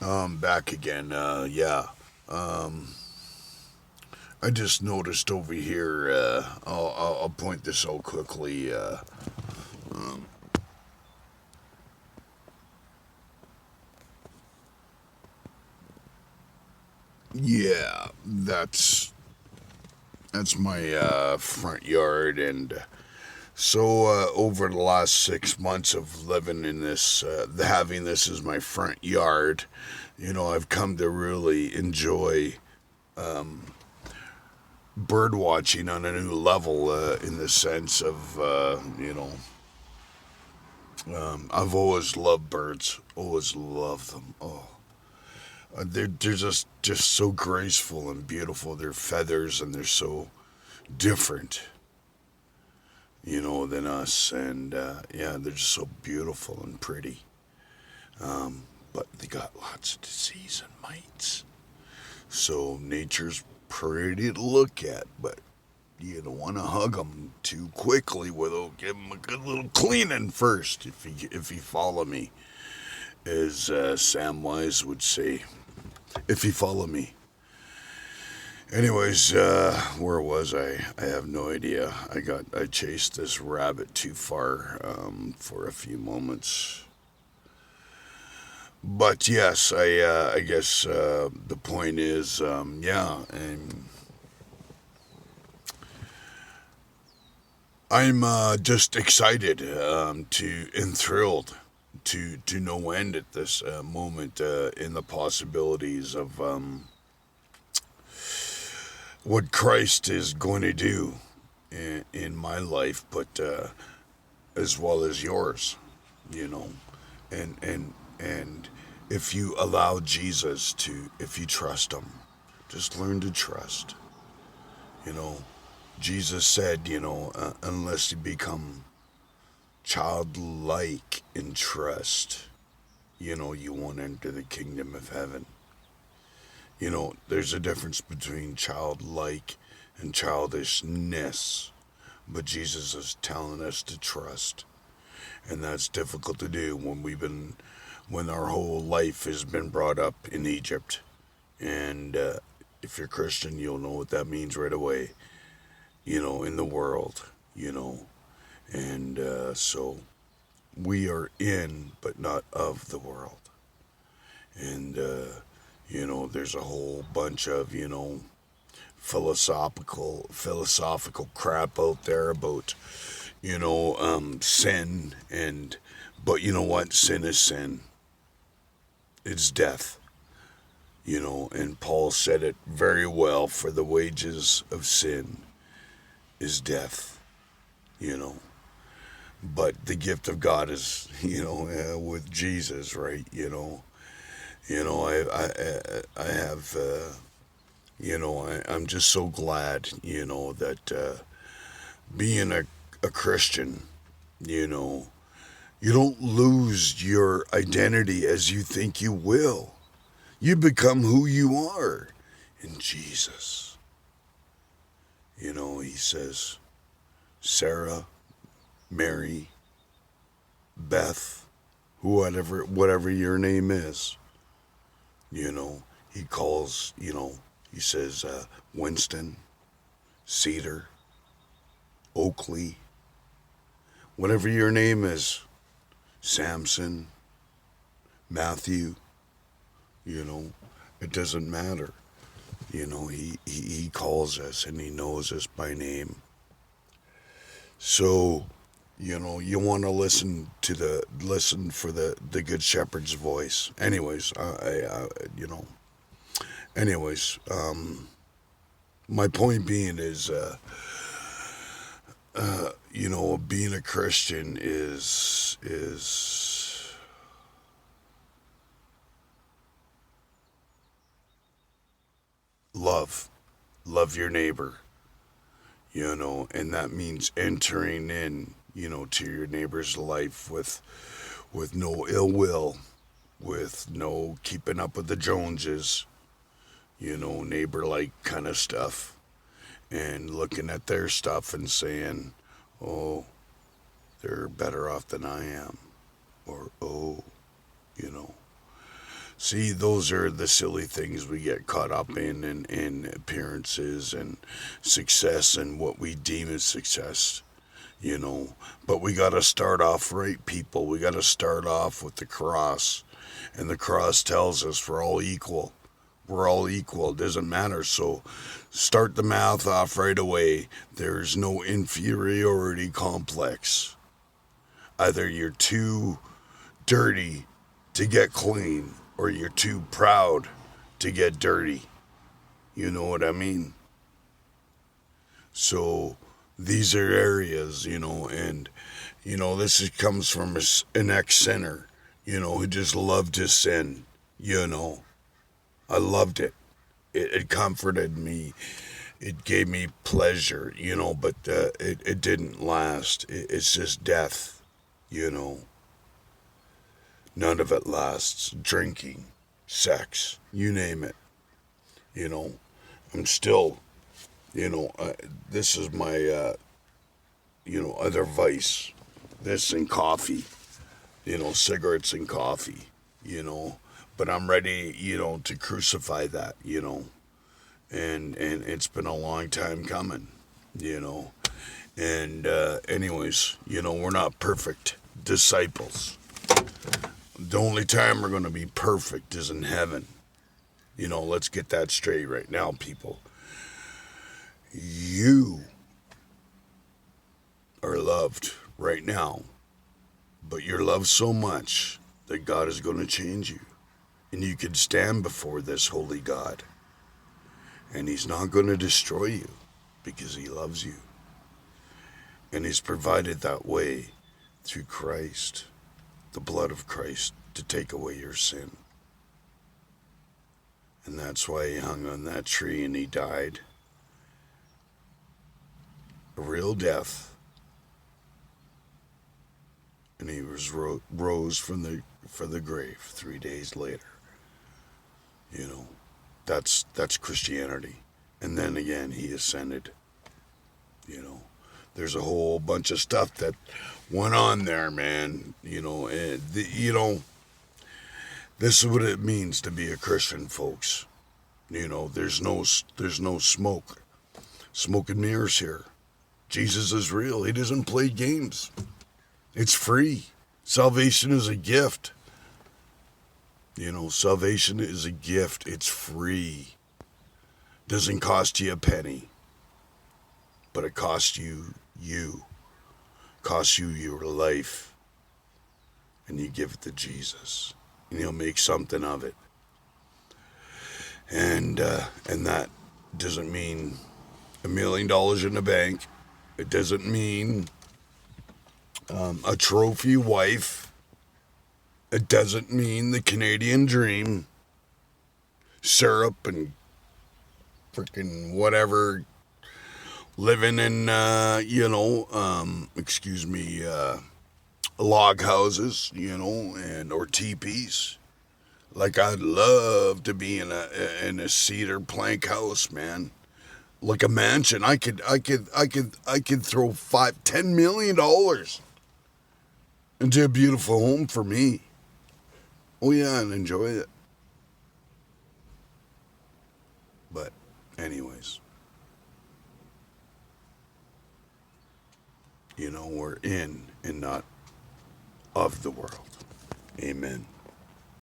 Back again. Yeah. Um, I just noticed over here. I'll point this out quickly. Um, yeah, that's my front yard, and so over the last 6 months of living in this, having this as my front yard, I've come to really enjoy um, bird watching on a new level, in the sense of I've always loved birds, always loved them. Oh, they're just so graceful and beautiful. Their feathers, and they're so different, than us. And yeah, they're just so beautiful and pretty. But they got lots of disease and mites. So nature's pretty to look at, but you don't want to hug them too quickly without giving them a good little cleaning first, if you follow me, as Sam Wise would say. If you follow me. Anyways, where was I? I have no idea. I chased this rabbit too far, for a few moments. But yes, I guess the point is, yeah, and I'm just excited, to and thrilled to no end at this moment, in the possibilities of what Christ is going to do in my life, but as well as yours, you know, and if you allow Jesus to, if you trust Him, just learn to trust. You know, Jesus said, unless you become childlike in trust, you won't enter the kingdom of heaven. There's a difference between childlike and childishness, but Jesus is telling us to trust, and that's difficult to do when our whole life has been brought up in Egypt, and if you're Christian, you'll know what that means right away. In the world, and so we are in, but not of the world, and there's a whole bunch of philosophical crap out there about sin, and but you know what, sin is sin, it's death, and Paul said it very well, for the wages of sin is death, you know but the gift of God is with Jesus, right? I have I'm just so glad that being a Christian, you know you don't lose your identity as you think you will. You become who you are in Jesus. He says, Sarah, Mary, Beth, whatever your name is, he calls, he says, Winston, Cedar, Oakley, whatever your name is, Samson, Matthew, it doesn't matter. He calls us and he knows us by name. So, you want to listen for the good shepherd's voice. Anyways, anyways, my point being is, being a Christian is love. Love your neighbor, and that means entering in, to your neighbor's life with no ill will, with no keeping up with the Joneses, neighbor like kind of stuff, and looking at their stuff and saying, oh, they're better off than I am, or oh, you know. See, those are the silly things we get caught up in appearances and success and what we deem as success, you know. But we got to start off right, people. We got to start off with the cross. And the cross tells us we're all equal. We're all equal. It doesn't matter. So start the math off right away. There's no inferiority complex. Either you're too dirty to get clean, or you're too proud to get dirty. You know what I mean? So these are areas, and, this comes from an ex-sinner, who just loved to sin, I loved it. It comforted me. It gave me pleasure, but it didn't last. It's just death, None of it lasts. Drinking, sex, you name it. I'm still, this is my, other vice. This and coffee, cigarettes and coffee, But I'm ready, to crucify that, And it's been a long time coming, And anyways, we're not perfect disciples. The only time we're going to be perfect is in heaven. Let's get that straight right now, people. You are loved right now, but you're loved so much that God is going to change you. And you can stand before this holy God. And He's not going to destroy you because He loves you. And He's provided that way through Christ, the blood of Christ, to take away your sin. And that's why He hung on that tree and He died. A real death. And He rose from the grave 3 days later. That's Christianity. And then again, He ascended. There's a whole bunch of stuff that went on there, man. And this is what it means to be a Christian, folks. There's no smoke and mirrors here. Jesus is real. He doesn't play games. It's free. Salvation is a gift. Salvation is a gift. It's free. Doesn't cost you a penny. But it costs you. Costs you your life. And you give it to Jesus. And He'll make something of it. And that doesn't mean $1 million in the bank. It doesn't mean a trophy wife. It doesn't mean the Canadian dream. Syrup and freaking whatever. Living in, log houses, or teepees. Like I'd love to be in a cedar plank house, man. Like a mansion. I could throw $10 million into a beautiful home for me. Oh yeah, and enjoy it. But anyways, we're in and not of the world. Amen.